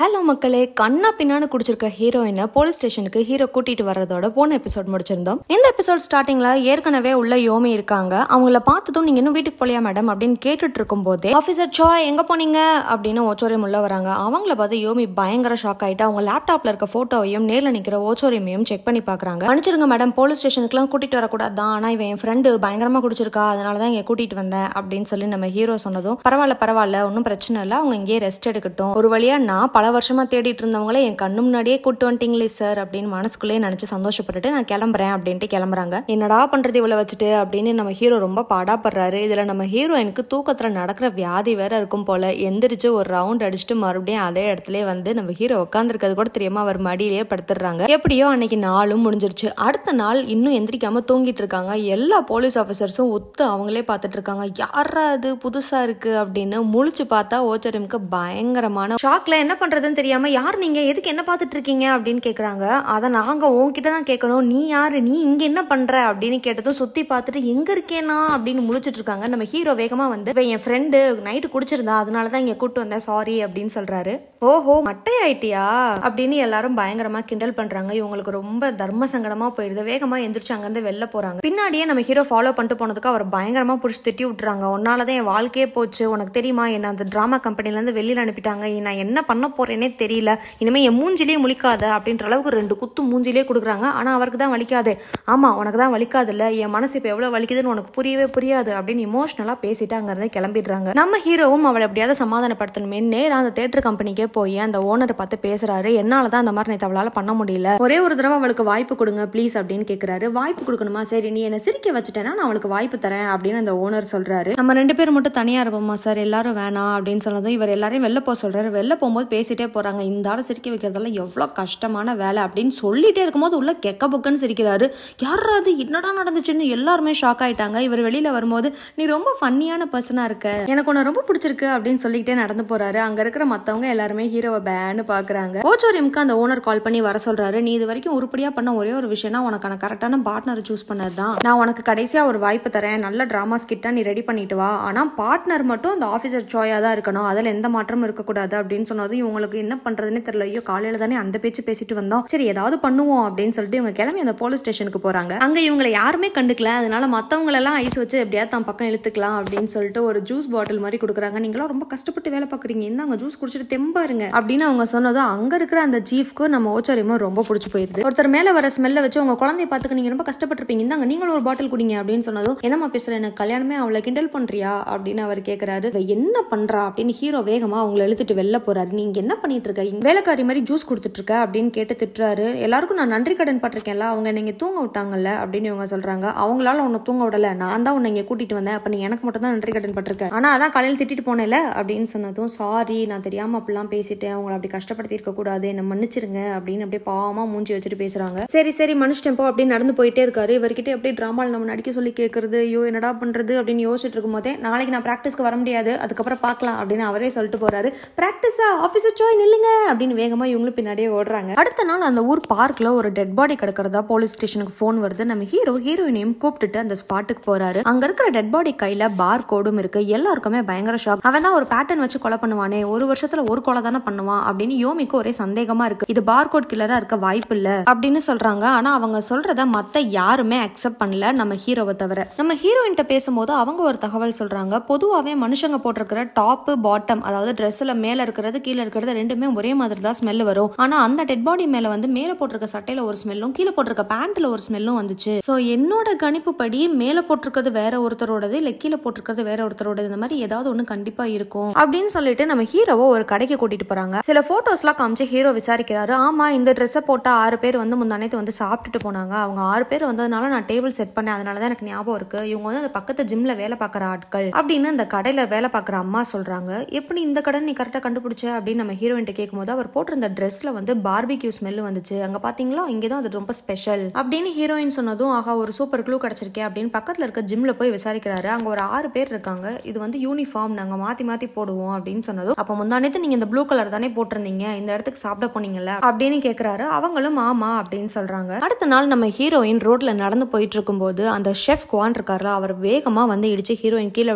Hello மக்களே, கண்ணா பின்னான்னு குடிச்சிருக்க ஹீரோயினை போலீஸ் ஸ்டேஷனுக்கு ஹீரோ கூட்டிட்டு வர்றதோட போன எபிசோட் முடிச்சிருந்தோம். இந்த எபிசோட் ஸ்டார்டிங்ல ஏற்கனவே உள்ள யோமி இருக்காங்க. அவங்கள பார்த்ததும் நீங்க இன்னும் வீட்டுக்கு போலியா மேடம் அப்படின்னு கேட்டுட்டு இருக்கும் போதே ஆஃபீஸர் சாய் எங்க போனீங்க அப்படின்னு ஓச்சோரியம் உள்ள வராங்க. அவங்கள பார்த்து யோமி பயங்கர ஷாக் ஆயிட்டு அவங்க லேப்டாப்ல இருக்க போட்டோவையும் நேர்ல நிக்கிற ஓச்சோரியமையும் செக் பண்ணி பாக்குறாங்க. மன்னிச்சிருங்க மேடம், போலீஸ் ஸ்டேஷனுக்குலாம் கூட்டிட்டு வரக்கூடாது தான், ஆனா இவன் என் ஃப்ரெண்டு பயங்கரமா குடிச்சிருக்கா, அதனாலதான் இங்க கூட்டிட்டு வந்தேன் அப்படின்னு சொல்லி நம்ம ஹீரோ சொன்னதும் பரவாயில்ல ஒன்னும் பிரச்சனை இல்லை, அவங்க இங்கே ரெஸ்ட் எடுக்கட்டும், ஒரு வழியா நான் பல வருஷமா தேடிட்டு இருந்தவங்களே என் கண்ணு முன்னாடியே கூட்டு வந்துட்டீங்களே சார் அப்படின்னு மனசுக்குள்ளே நினைச்சு சந்தோஷப்பட்டுட்டு நான் கிளம்புறேன் அப்படின்ட்டு கிளம்புறாங்க. என்னடா பண்றது இவ்வளவு வச்சுட்டு அப்படின்னு நம்ம ஹீரோ ரொம்ப பாடாப்படுறாரு. இதுல நம்ம ஹீரோயினுக்கு தூக்கத்துல நடக்கிற வியாதி வேற இருக்கும் போல. எந்திரிச்சு ஒரு ரவுண்ட் அடிச்சுட்டு மறுபடியும் அதே இடத்துல வந்து நம்ம ஹீரோ உட்காந்துருக்கிறது கூட தெரியாம அவர் மடியிலேயே படுத்துடுறாங்க. எப்படியோ அன்னைக்கு நாளும் முடிஞ்சிருச்சு. அடுத்த நாள் இன்னும் எந்திரிக்காம தூங்கிட்டு இருக்காங்க. எல்லா போலீஸ் ஆஃபீஸர்ஸும் ஒத்து அவங்களே பார்த்துட்டு இருக்காங்க. யாரா அது புதுசா இருக்கு அப்படின்னு முழிச்சு பார்த்தா ஓச்சரிமுக்கு பயங்கரமான ஷாக்ல என்ன பண்றதுன்னு தெரியாம யார் நீங்க, எதுக்கு என்ன பார்த்துட்டு இருக்கீங்க அப்படின்னு கேக்குறாங்க. அதை நாங்க உன்கிட்ட தான் கேட்கணும், நீ யாரு, நீ இங்க என்ன பண்ற அப்படின்னு கேட்டதும் சுத்தி பார்த்துட்டு எங்க இருக்கேனா அப்படின்னு முழிச்சிட்டு இருக்காங்க. நம்ம ஹீரோ வேகமா வந்து என் ஃப்ரெண்டு நைட்டு குடிச்சிருந்தா அதனாலதான் இங்க கூட்டு வந்தேன் சாரி அப்படின்னு சொல்றாரு. ஓஹோ மட்டை ஆயிட்டியா அப்படின்னு எல்லாரும் பயங்கரமா கிண்டல் பண்றாங்க. இவங்களுக்கு ரொம்ப தர்ம சங்கடமா போயிடுது. வேகமா எந்திரிச்சு அங்கிருந்து வெளில போறாங்க. பின்னாடியே நம்ம ஹீரோ ஃபாலோ பண்ணிட்டு போனதுக்கு அவர் பயங்கரமா புடிச்சு திட்டி விட்டுறாங்க. உன்னாலதான் என் வாழ்க்கையே போச்சு, உனக்கு தெரியுமா என்ன அந்த டிராமா கம்பெனில இருந்து வெளியில அனுப்பிட்டாங்க, நான் என்ன பண்ண போறேனே தெரியல, இனிமே என் மூஞ்சிலே முழிக்காத அப்படின்ற அளவுக்கு 2 குத்து மூஞ்சிலே கொடுக்குறாங்க. ஆனா அவருக்கு தான் வலிக்காது. ஆமா உனக்கு தான் வலிக்காது இல்ல, என் மனசு இப்ப எவ்வளவு வலிக்குதுன்னு உனக்கு புரியவே புரியாது அப்படின்னு இமோஷனலா பேசிட்டு அங்க இருந்து கிளம்பிடுறாங்க. நம்ம ஹீரோவும் அவளை எப்படியாவது சமாதானப்படுத்தணுமே நேரா அந்த தியேட்டர் கம்பெனிக்கே போய் அந்த ஓனரை பார்த்து பேசுறாரு. என்னாலதான் அந்த மாதிரி நேற்று அவளால பண்ண முடியல, ஒரே ஒரு தடவை அவளுக்கு வாய்ப்பு கொடுங்க ப்ளீஸ் அப்படின்னு கேட்கிறாரு. வாய்ப்பு கொடுக்கணுமா, சரி நீ என்ன சிரிக்க வச்சுட்டேன்னா நான் அவளுக்கு வாய்ப்பு தரேன் அப்படின்னு அந்த ஓனர் சொல்றாரு. நம்ம 2 பேரும் மட்டும் தனியா இருப்போமா சார், எல்லாரும் வேணாம் அப்படின்னு சொன்னதும் இவர் எல்லாரையும் வெளில போக சொல்றாரு. வெளில போகும்போது பேசிட்டே போறாங்க. இந்த ஆளை சிரிக்க வைக்கிறதெல்லாம் எவ்வளோ கஷ்டமான வேலை அப்படின்னு சொல்லிட்டே இருக்கும்போது உள்ள கெக்க புக்கன்னு சிரிக்கிறாரு. யாராவது என்னடா நடந்துச்சுன்னு எல்லாருமே ஷாக் ஆயிட்டாங்க. இவர் வெளியில வரும்போது நீ ரொம்ப ஃபன்னியான பர்சனா இருக்க, எனக்கு உன்னை ரொம்ப பிடிச்சிருக்கு அப்படின்னு சொல்லிக்கிட்டே நடந்து போறாரு. அங்க இருக்கிற மத்தவங்க எல்லாருமே ஹீரோவை பேன்னு பாக்குறாங்க. ஓச்சோரியமுக்கு அந்த ஓனர் கால் பண்ணி வர சொல்றாரு. நீ இது வரைக்கும் உருப்படியா பண்ண ஒரே ஒரு விஷயம்னா உனக்கான கரெக்டான பார்ட்னர் சூஸ் பண்ணதுதான். நான் உனக்கு கடைசியா ஒரு வாய்ப்பு தரேன், நல்ல டிராமா ஸ்கிட்டா நீ ரெடி பண்ணிட்டு வா, ஆனா பார்ட்னர் மட்டும் அந்த ஆபீசர் சாயா தான் இருக்கணும், அதுல எந்த மாற்றமும் இருக்கக்கூடாது அப்படின்னு சொன்னதும் இவங்களுக்கு என்ன பண்றதுன்னு தெரியல. ஐயோ காலையில தானே அந்த பேச்சு பேசிட்டு வந்தோம், சரி ஏதாவது பண்ணுவோம் அப்படின்னு சொல்லிட்டு இவங்க கிளம்பி அந்த போலீஸ் ஸ்டேஷனுக்கு போறாங்க. அங்க இவங்களை யாருமே கண்டுக்கல, அதனால மத்தவங்க எல்லாம் ஐஸ் வச்சு எப்படியாவது தன் பக்கம் இழுத்துக்கலாம் அப்படின்னு சொல்லிட்டு ஒரு ஜூஸ் பாட்டில் மாதிரி கொடுக்குறாங்க. நீங்களும் ரொம்ப கஷ்டப்பட்டு வேலை பாக்குறீங்க, இந்தாங்க ஜூஸ் குடிச்சிட்டு தெம்பாருங்க அப்படின்னு அவங்க சொன்னதும் அங்க இருக்கிற அந்த சீஃப்க்கு நம்ம ஓச்சரியமும் ரொம்ப பிடிச்சி போயிருது. ஒருத்தர் மேல வர ஸ்மெல்ல வச்சு உங்க குழந்தைய பார்த்துக்க நீங்க ரொம்ப கஷ்டப்பட்டிருப்பீங்க, இந்தாங்க நீங்களும் ஒரு பாட்டில் குடிங்க அப்படின்னு சொன்னதும் என்னமா பேசுற, எனக்கு கல்யாணமே அவளை கிண்டல் பண்றியா அப்படின்னு அவர் கேட்கிறாரு. என்ன பண்றா அப்படின்னு ஹீரோ வேகமா அவங்களை இழுத்துட்டு வெளில போறாரு. நீங்க என்ன பண்ணிட்டு இருக்க, வேலைக்காரி மாதிரி ஜூஸ் கொடுத்துட்டு இருக்க அப்படின்னு கேட்டு திட்டுறாரு. எல்லாருக்கும் நான் நன்றி கடன் பட்டிருக்கேன்ல, அவங்க நீங்க தூங்க விட்டாங்கல்ல அப்படின்னு இவங்க சொல்றாங்க. அவங்களால உன்னை தூங்க விடல, நான் தான் உன்னை இங்க கூட்டிட்டு வந்தேன், அப்ப நீ எனக்கு மட்டும் தான் நன்றி கடன் பட்டிருக்க, ஆனா அதான் காலையில் திட்டிட்டு போனேல அப்படின்னு சொன்னதும் சாரி நான் தெரியாம அப்படிலாம் பேசிட்டேன், அவங்களை அப்படி கஷ்டப்படுத்தி இருக்க கூடாது, என்ன மன்னிச்சிருங்க அப்படின்னு அப்படியே பாவமா மூஞ்சி வச்சுட்டு பேசுறாங்க. சரி மன்னிச்சிட்டேன் போ அப்படின்னு நடந்து போயிட்டே இருக்காரு. இவர்கிட்ட எப்படி டிராமாவில் நம்ம நடிக்க சொல்லி கேட்கறது, ஐயோ என்னடா பண்றது அப்படின்னு யோசிச்சுட்டு இருக்கும் போதே நாளைக்கு நான் பிராக்டிஸ்க்கு வர முடியாது, அதுக்கப்புறம் பார்க்கலாம் அப்படின்னு அவரே சொல்லிட்டு போறாரு. பிராக்டிஸா ஆபீசர் சாய் நில்லுங்க அப்படின்னு வேகமா இவங்களும் பின்னாடியே ஓடுறாங்க. அடுத்த நாள் அந்த ஊர் பார்க்ல ஒரு டெட் பாடி கிடக்கிறதா போலீஸ் ஸ்டேஷனுக்கு போன் வருது. நம்ம ஹீரோயினையும் கூப்பிட்டுட்டு அந்த ஸ்பாட்டுக்கு போறாரு. அங்க இருக்கிற டெட் பாடி கையில பார் கோடும் இருக்கு. எல்லாருக்குமே பயங்கர ஷாக். அவன் தான் ஒரு பேட்டர்ன் வச்சு கொலை பண்ணுவானே, ஒரு வருஷத்துல ஒரு கொலை தானே பண்ணுவான் அப்படின்னு யோமிக்கு ஒரே சந்தேகமா இருக்கு. இது பார் கோட் கில்லரா இருக்க வாய்ப்பு இல்ல அப்படின்னு சொல்றாங்க. ஆனா அவங்க சொல்றத மத்த யாருமே அக்செப்ட் பண்ணல, நம்ம ஹீரோவை தவிர. நம்ம ஹீரோயின்ட்ட பேசும்போது அவங்க ஒரு தகவல் சொல்றாங்க. பொதுவாவே மனுஷங்க போட்டிருக்கிற டாப் பாட்டம், அதாவது ட்ரெஸ்ல மேல இருக்கிறது கீழே இருக்கிறது ரெண்டுமே ஒரே மாதிரி தான் ஸ்மெல் வரும். ஆனா அந்த டெட் பாடி மேல வந்து மேல போட்டிருக்க சட்டையில ஒரு ஸ்மெல்லும் கீழே போட்டிருக்க பேண்ட்ல ஒரு ஸ்மெல்லும் வந்துச்சு. சோ என்னோட கணிப்பு படி மேல போட்டிருக்கிறது வேற ஒருத்தரோடது, இல்ல கீழே போட்டிருக்கிறது வேற ஒருத்தரோடது, இந்த மாதிரி ஏதாவது ஒண்ணு கண்டிப்பா இருக்கும் அப்படின்னு சொல்லிட்டு நம்ம ஹீரோவை ஒரு கடைக்கு கூட்டிட்டு போறாங்க. சில போட்டோஸ் எல்லாம் காமிச்சு ஹீரோ விசாரிக்கிறாரு. ஆமா இந்த ட்ரெஸ்ஸை போட்டா 6 பேர் வந்து முந்தானத்து வந்து சாப்பிட்டுட்டு போனாங்க, அவங்க 6 பேர் வந்ததுனால நான் டேபிள் செட் பண்ணேன், அதனாலதான் எனக்கு ஞாபகம் இருக்கு, இவங்க வந்து அந்த பக்கத்து ஜிம்ல வேலை பார்க்குற ஆட்கள் அப்படின்னு அந்த கடையில வேலை பார்க்குற அம்மா சொல்றாங்க. எப்படி இந்த கடை நீ கரெக்டா கண்டுபிடிச்ச அப்படின்னு நம்ம ஹீரோயின் கேட்கும்போது அவர் போட்டிருந்த ட்ரெஸ்ல வந்து பார்பிக்யூ ஸ்மெல் வந்துச்சு, அங்க பாத்தீங்களா இங்கதான் அது ரொம்ப ஸ்பெஷல் அப்படின்னு ஹீரோயின் சொன்னதும் ஆகா ஒரு சூப்பர் க்ளூ கிடைச்சிருக்கே அப்படின்னு பக்கத்துல இருக்க ஜிம்ல போய் விசாரிக்கிறாரு. அங்க ஒரு 6 பேர் இருக்காங்க, இது வந்து யூனிஃபார்ம், நாங்க மாத்தி போடுவோம் அப்படின்னு சொன்னதும் அப்ப முந்தானத்து நீங்க இந்த ப்ளூ கலர் தானே போட்டிருந்தீங்க, இந்த இடத்துக்கு சாப்பிட போனீங்கல்ல அப்படின்னு கேட்கிறாரு. அவங்களும் ஆமா அப்படின்னு சொல்றாங்க. அடுத்த நாள் நம்ம ஹீரோயின் ரோட்ல நடந்து போயிட்டு இருக்கும் போது அந்த ஷெஃப் குவான் இருக்காருல, அவர் வேகமா வந்து இடிச்சு ஹீரோயின் கீழே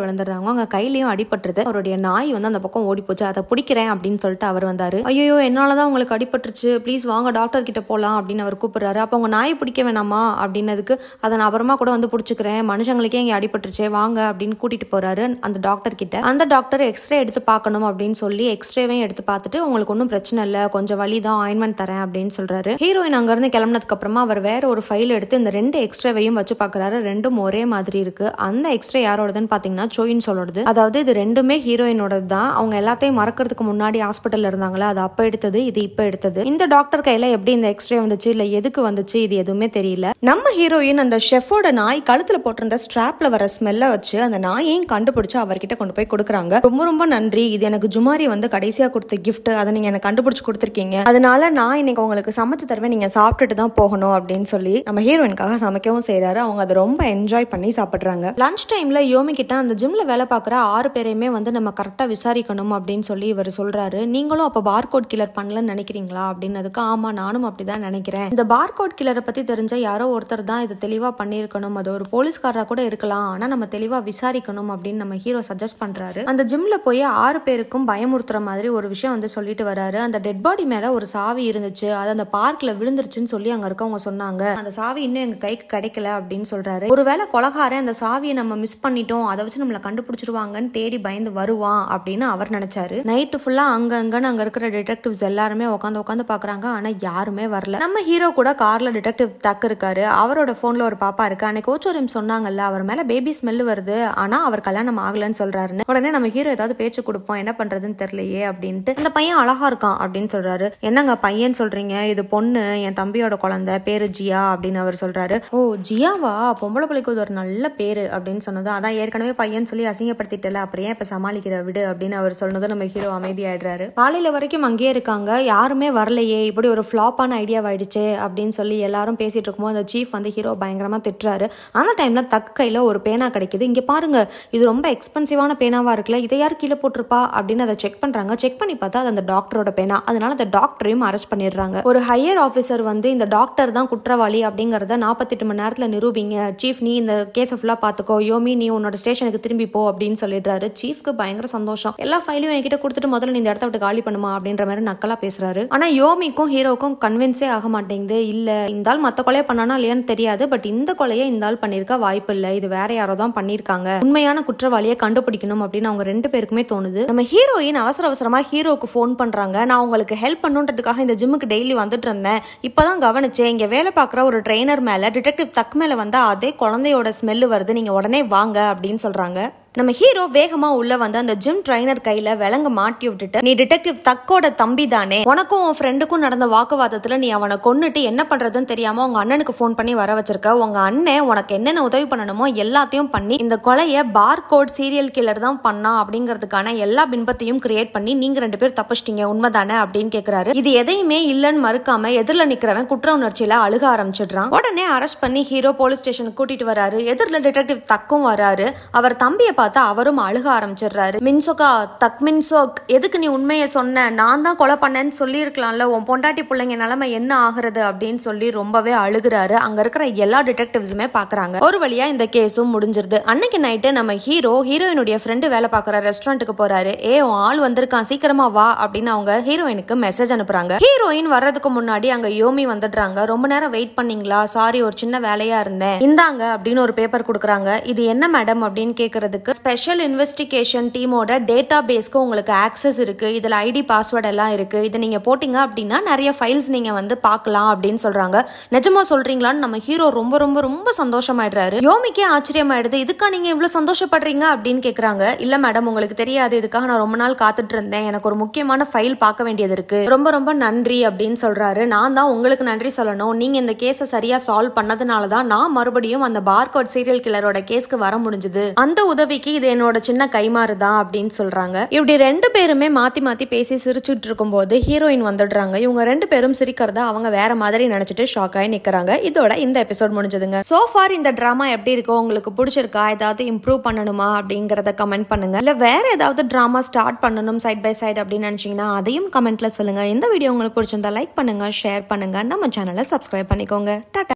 விழுந்துடுறாங்க. அவங்க கையிலயும் அடிபட்டுருது. அவருடைய நாய் வந்து அந்த பக்கம் ஓடி போச்சு, அதை பிடிக்கிறேன் அப்படின்னு சொல்லிட்டு அவர் அவர் வந்தாரு. ஐயோ என்னாலதான் உங்களுக்கு அடிபட்டுருச்சு, ப்ளீஸ் வாங்க டாக்டர் கிட்ட போலாம் அப்படின்னு அவர் கூப்பிடுறாரு. அப்ப உங்க நாயை பிடிக்க வேணாமா அப்படின்னதுக்கு அதை நான் அப்புறமா கூட வந்து பிடிச்சிக்கிறேன், மனுஷங்களுக்கே இங்க அடிபட்டுருச்சே வாங்க அப்படின்னு கூட்டிட்டு போறாரு அந்த டாக்டர் கிட்ட. அந்த டாக்டர் எக்ஸ்ரே எடுத்து பார்க்கணும் அப்படின்னு சொல்லி எக்ஸ்ரேவையும் எடுத்து பார்த்துட்டு உங்களுக்கு ஒன்றும் பிரச்சனை இல்லை, கொஞ்சம் வலி தான், ஆயின்மெண்ட் தரேன் அப்படின்னு சொல்றாரு. ஹீரோயின் அங்க இருந்து கிளம்பினதுக்கு அப்புறமா அவர் வேற ஒரு ஃபைல் எடுத்து இந்த 2 எக்ஸ்ரேவையும் வச்சு பாக்குறாரு. ரெண்டும் ஒரே மாதிரி இருக்கு. அந்த எக்ஸ்ரே யாரோடதுன்னு பாத்தீங்கன்னா சோயின் சொல்லோடது. அதாவது இது ரெண்டுமே ஹீரோயினோட தான். அவங்க எல்லாத்தையும் மறக்கிறதுக்கு முன்னாடி ஹாஸ்பிட்டல்ல இருந்தாங்களா, அது அப்ப எடுத்தது, இது இப்ப எடுத்தது. இந்த டாக்டர் கையில எப்படி இந்த எக்ஸ்ரே வந்துச்சு, இல்ல எதுக்கு வந்துச்சு, இது எதுவுமே தெரியல. நம்ம ஹீரோயின் அந்த ஷெஃபோட நாய் கழுத்துல போட்டிருந்த ஸ்ட்ராப்ல வர ஸ்மெல்ல வச்சு அந்த நாயையும் கண்டுபிடிச்சு அவர்கிட்ட கொண்டு போய் கொடுக்குறாங்க. ரொம்ப ரொம்ப நன்றி, இது எனக்கு ஜுமாரி வந்து கடைசியா கொடுத்த கிஃப்ட், அதை நீங்க எனக்கு கண்டுபிடிச்சு கொடுத்துருக்கீங்க, அதனால நான் இன்னைக்கு உங்களுக்கு சமைச்சு தருவேன், நீங்க சாப்பிட்டுட்டு தான் போகணும் அப்படின்னு சொல்லி நம்ம ஹீரோயினுக்காக சமைக்கவும் செய்யறாரு. அவங்க அதை ரொம்ப என்ஜாய் பண்ணி சாப்பிடுறாங்க. லஞ்ச் டைம்ல யோமி கிட்ட அந்த ஜிம்ல வேலை பார்க்குற 6 பேரையுமே வந்து நம்ம கரெக்டா விசாரிக்கணும் அப்படின்னு சொல்லி இவர் சொல்றாரு. நீங்களும் அப்ப பார்கோட் கில்லர் பண்ணலன்னு நினைக்கிறீங்களா அப்படின்னதுக்கு ஆமா நானும் அப்படிதான் நினைக்கிறேன், இந்த பார்கோட் கில்லரை பத்தி தெரிஞ்ச யாரோ ஒருத்தர் தான் இதை தெளிவா பண்ணிருக்கணும், அது ஒரு போலீஸ்காரா கூட இருக்கலாம், ஆனா நம்ம தெளிவா விசாரிக்கணும் அப்படின்னு நம்ம ஹீரோ சஜஸ்ட் பண்றாரு. அந்த ஜிம்ல போய் 6 பேருக்கும் பயமுறுத்துற மாதிரி ஒரு விஷயம் வந்து சொல்லிட்டு வராரு. அந்த டெட் பாடி மேல ஒரு சாவி இருந்துச்சு, அது அந்த பார்க்ல விழுந்துருச்சுன்னு சொல்லி அங்க இருக்கவங்க சொன்னாங்க, அந்த சாவி இன்னும் எங்க கைக்கு கிடைக்கல அப்படின்னு சொல்றாரு. ஒருவேளை கொலகாரன் அந்த சாவியை நம்ம மிஸ் பண்ணிட்டோம், அதை வச்சு நம்மளை கண்டுபிடிச்சிருவாங்கன்னு தேடி பயந்து வருவான் அப்படின்னு அவர் நினைச்சாரு. நைட்டு ஃபுல்லா அங்கன்னு அங்க இருக்கிற டிடெக்டிவ்ஸ் எல்லாருமே உட்காந்து பாக்குறாங்க, ஆனா யாருமே வரல. நம்ம ஹீரோ கூட கார்ல டிடெக்டிவ் தக் இருக்காரு. அவரோட போன்ல ஒரு பாப்பா இருக்கு. அன்னைக்கு ஓச்சோரியம் சொன்னாங்கல்ல, அவர் மேல பேபி ஸ்மெல் வருது, ஆனா அவர் கல்யாணம் ஆகலன்னு சொல்றாருன்னு. உடனே நம்ம ஹீரோ ஏதாவது பேச்சு கொடுப்போம், என்ன பண்றதுன்னு தெரியலையே அப்படின்ட்டு இந்த பையன் அழகா இருக்கான் அப்படின்னு சொல்றாரு. என்னங்க பையன் சொல்றீங்க, இது பொண்ணு, என் தம்பியோட குழந்தை, பேரு ஜியா அப்படின்னு அவர் சொல்றாரு. ஓ ஜியாவா, பொம்பளை பிள்ளைக்கு ஒரு நல்ல பேரு அப்படின்னு சொன்னது, அதான் ஏற்கனவே பையன் சொல்லி அசிங்கப்படுத்திட்டல, அப்புறம் ஏன் இப்ப சமாளிக்கிற விடு அப்படின்னு அவர் சொன்னது நம்ம ஹீரோ அமைதியாயிடுறாரு. காலையில வரைக்கும் அங்கேயே இருக்காங்க, யாருமே வரலையே, இப்படி ஒரு ஃபிளாப்பான ஐடியாவாயிடுச்சு அப்படின்னு சொல்லி எல்லாரும் பேசிட்டு இருக்கும்போது அந்த சீஃப் வந்து ஹீரோ பயங்கரமா திட்டுறாரு. அந்த டைம்ல தக் கையில ஒரு பேனா கிடைக்குது. இங்க பாருங்க, இது ரொம்ப எக்ஸ்பென்சிவான பேனாவா இருக்குல்ல, இதை யார் கீழே போட்டிருப்பா அப்படின்னு அதை செக் பண்றாங்க. செக் பண்ணி பார்த்தா அது அந்த டாக்டரோட பேனா. அதனால அந்த டாக்டரையும் அரெஸ்ட் பண்ணிடுறாங்க. ஒரு ஹையர் ஆஃபீஸர் வந்து இந்த டாக்டர் தான் குற்றவாளி அப்படிங்கறத 48 மணி நேரத்துல நிரூபிங்க, சீஃப் நீ இந்த கேஸை ஃபுல்லா பாத்துக்கோ, யோமி நீ உன்னோட ஸ்டேஷனுக்கு திரும்பி போ அப்படின்னு சொல்லிடுறாரு. சீஃப்க்கு பயங்கர சந்தோஷம். எல்லா ஃபைலையும் என்கிட்ட கொடுத்துட்டு முதல்ல நீ இந்த இடத்த விட்டு காலி பண்ணுமா அப்படின்ற மாதிரி நக்கலா பேசுறாரு. ஆனா யோமிக்கும் ஹீரோக்கும் கன்வின்ஸே ஆக மாட்டேங்குது. இல்ல இந்த ஆள் மத்த கொலையை பண்ணானா இல்லையான்னு தெரியாது, பட் இந்த கொலையை இந்த ஆள் பண்ணிருக்க வாய்ப்பு இல்ல, இது வேற யாரோ தான் பண்ணிருக்காங்க, உண்மையான குற்றவாளியை கண்டுபிடிக்கணும் அப்படின்னு அவங்க 2 பேருக்குமே தோணுது. நம்ம ஹீரோயின் அவசரமா ஹீரோக்கு போன் பண்றாங்க. நான் உங்களுக்கு ஹெல்ப் பண்ணுன்றதுக்காக இந்த ஜிம்முக்கு டெய்லி வந்துட்டு இருந்தேன், இப்பதான் கவனிச்சேன் இங்க வேலை பார்க்குற ஒரு ட்ரெயினர் மேல டிடெக்டிவ் தக் மேல வந்தா அதே குழந்தையோட ஸ்மெல்லு வருது, நீங்க உடனே வாங்க அப்படின்னு சொல்றாங்க. நம்ம ஹீரோ வேகமா உள்ள வந்து அந்த ஜிம் ட்ரைனர் கையில விலங்க மாட்டி விட்டுட்டு, நீ டிடெக்டிவ் தக்கோட தம்பி தானே, உனக்கும் உன் ஃப்ரெண்டுக்கும் நடந்த வாக்குவாதத்துல நீ அவனை கொன்னுட்டு என்ன பண்றதுன்னு தெரியாம உங்க அண்ணனுக்கு போன் பண்ணி வர வச்சிருக்க, உங்க அண்ணன் உனக்கு என்னென்ன உதவி பண்ணணுமோ எல்லாத்தையும் பண்ணி இந்த கொலையை பார்கோட் சீரியல் கில்லர் தான் பண்ணா அப்படிங்கிறதுக்கான எல்லா பின்பத்தையும் கிரியேட் பண்ணி நீங்க 2 பேரும் தப்பிச்சிட்டீங்க, உண்மைதானே அப்படின்னு கேக்குறாரு. இது எதையுமே இல்லன்னு மறுக்காம எதிரில நிக்கிறவன் குற்ற உணர்ச்சியில அழுக ஆரம்பிச்சிடுறான். உடனே அரெஸ்ட் பண்ணி ஹீரோ போலீஸ் ஸ்டேஷனுக்கு கூட்டிட்டு வராரு. எதிரில டிடெக்டிவ் தக்கும் வராரு. அவர் தம்பியை பார்த்தா அவரும் அழுக ஆரம்பிச்சிடுறாரு. மின்சோகா தக் மின்சோக், எதுக்கு நீ உண்மையை சொன்ன, நான் தான் கொலை பண்ணேன்னு சொல்லி இருக்கலாம்ல, உன் பொண்டாட்டி பிள்ளைங்க நிலைமை என்ன ஆகுறது அப்படின்னு சொல்லி ரொம்பவே அழுகுறாரு. அங்க இருக்கிற எல்லா டிடெக்டிவ்ஸுமே பாக்குறாங்க. ஒரு வழியா இந்த கேஸும் முடிஞ்சிருது. அன்னைக்கு நைட்டு நம்ம ஹீரோயினுடைய ஃப்ரெண்டு வேலை பார்க்குற ரெஸ்டாரண்ட்டுக்கு போறாரு. உன் ஆள் வந்திருக்கான், சீக்கிரமா வா அப்படின்னு அவங்க ஹீரோயினுக்கு மெசேஜ் அனுப்புறாங்க. ஹீரோயின் வர்றதுக்கு முன்னாடி அங்க யோமி வந்துடுறாங்க. ரொம்ப நேரம் வெயிட் பண்ணீங்களா, சாரி ஒரு சின்ன வேலையா இருந்தேன், இந்தாங்க அப்படின்னு ஒரு பேப்பர் கொடுக்குறாங்க. இது என்ன மேடம் அப்படின்னு கேக்குறதுக்கு, ஸ்பெஷல் இன்வெஸ்டிகேஷன் டீமோட டேட்டா பேஸ்க்கு உங்களுக்கு ஆக்சஸ் இருக்கு, இதுல ஐடி பாஸ்வேர்ட் எல்லாம் இருக்கு, இதை நீங்க போட்டீங்க அப்படின்னா நிறைய ஃபைல்ஸ் நீங்க வந்து பார்க்கலாம் அப்படின்னு சொல்றாங்க. நிஜமா சொல்றீங்களான்னு நம்ம ஹீரோ ரொம்ப ரொம்ப ரொம்ப சந்தோஷமாயிடுறாரு. யோமிக்கே ஆச்சரியமாயிடுது. இதுக்கா நீங்க இவ்வளவு சந்தோஷப்படுறீங்க அப்படின்னு கேக்குறாங்க. இல்ல மேடம் உங்களுக்கு தெரியாது, இதுக்காக நான் ரொம்ப நாள் காத்துட்டு இருந்தேன், எனக்கு ஒரு முக்கியமான ஃபைல் பார்க்க வேண்டியது இருக்கு, ரொம்ப ரொம்ப நன்றி அப்படின்னு சொல்றாரு. நான் தான் உங்களுக்கு நன்றி சொல்லணும், நீங்க இந்த கேஸை சரியா சால்வ் பண்ணதுனாலதான் நான் மறுபடியும் அந்த பார்கோட் சீரியல் கில்லரோட கேஸ்க்கு வர முடிஞ்சது, அந்த உதவிக்கு இது என்னோட சின்ன கைமாறுதான் அப்படின்னு சொல்றாங்க. இப்படி 2 பேருமே மாத்தி மாத்தி பேசி சிரிச்சுட்டு இருக்கும் போது ஹீரோயின் வந்துடுறாங்க. இவங்க 2 பேரும் சிரிக்கிறதா அவங்க வேற மாதிரி நினைச்சிட்டு ஷாக் ஆகி நிக்கிறாங்க. இதோட இந்த எபிசோட் முடிஞ்சதுங்க. சோ ஃபார் இந்த டிராமா எப்படி இருக்கோ, உங்களுக்கு பிடிச்சிருக்கா, ஏதாவது இம்ப்ரூவ் பண்ணணுமா அப்படிங்கறத கமெண்ட் பண்ணுங்க. இல்ல வேற ஏதாவது டிராமா ஸ்டார்ட் பண்ணணும் சைட் பை சைட் அப்படின்னு நினைச்சீங்கன்னா அதையும் கமெண்ட்ல சொல்லுங்க. இந்த வீடியோ உங்களுக்கு பிடிச்சிருந்தா லைக் பண்ணுங்க, ஷேர் பண்ணுங்க, நம்ம சேனலை சப்ஸ்கிரைப் பண்ணிக்கோங்க. டாடா.